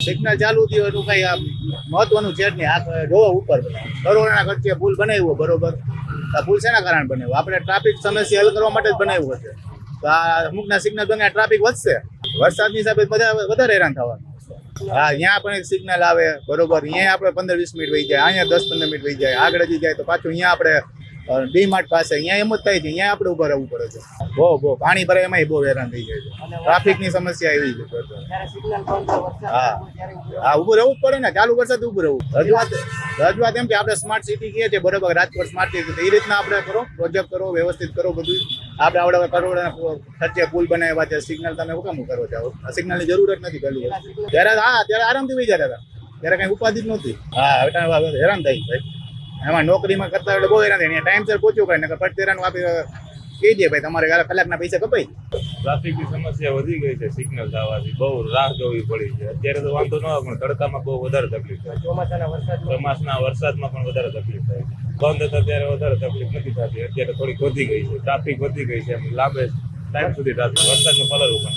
Signal ચાલુ થયું એનું કઈ મહત્વનું છે જ નહીં. આ જોવો ઉપર કરોડોના ખર્ચે પુલ બનાવ્યો બરોબર. આ પુલ શેના કારણે બનાવ્યો? આપણે ટ્રાફિક સમસ્યા હલ કરવા માટે જ બનાવ્યો છે. તો આ અમુકના સિગ્નલ બને ટ્રાફિક વધશે. વરસાદની હિસાબે બધા વધારે હેરાન થવાનું. હા, અહીંયા પણ એક સિગ્નલ આવે બરોબર, અહીંયા આપણે 15-20 મિનિટ વહી જાય, અહીંયા 10-15 મિનિટ વહી જાય, આગળ હજી જાય તો પાછું અહીંયા આપણે ડી-માર્ટ પાસે અહીંયા એમ જ થાય છે, અહીંયા આપણે ઉભા રહેવું પડે છે. બહુ પાણી ભરાય એમાંય બહુ હેરાન થઈ જાય છે. ટ્રાફિકની સમસ્યા એવી છે. હા, ઊભું રહેવું જ પડે ને, ચાલુ વરસાદ ઊભું રહેવું. રજૂઆત એમ કે આપણે સ્માર્ટ સિટી કહીએ છીએ બરોબર, રાજકોટ સ્માર્ટ સિટી, એ રીતના આપણે કરો, પ્રોજેક્ટ કરો, વ્યવસ્થિત કરો બધું. આપણે આવડે કરોડોના ખર્ચે પુલ બનાવ્યા છે, સિગ્નલ તમે શું કામ કરો છો? આ સિગ્નલની જરૂર જ નથી પેલું. ત્યારે આરામથી વહી જતા હતા, ત્યારે કઈ ઉપાધિ જ નહોતી. હા, હેરાન થઈ ભાઈ. એમાં નોકરીમાં કરતા એટલે બહુ હેરાન થાય. ટાઈમસર પહોંચવું પડે ને ફટ તેરાનું આપી કહી દે ભાઈ તમારે કલાકના પૈસા કપાઈ. ટ્રાફિકની સમસ્યા વધી ગઈ છે સિગ્નલ થવાથી, બહુ રાહ જોવી પડી છે. અત્યારે તો વાંધો ન આવે પણ તડકામાં બહુ વધારે તકલીફ થાય. ચોમાસાના વરસાદમાં પણ વધારે તકલીફ થાય. બંધ હતા ત્યારે વધારે તકલીફ નથી થતી, અત્યારે થોડીક વધી ગઈ છે, ટ્રાફિક વધી ગઈ છે. એમ લાંબે ટાઈમ સુધી ટ્રાફિક વરસાદનું પલળવું પણ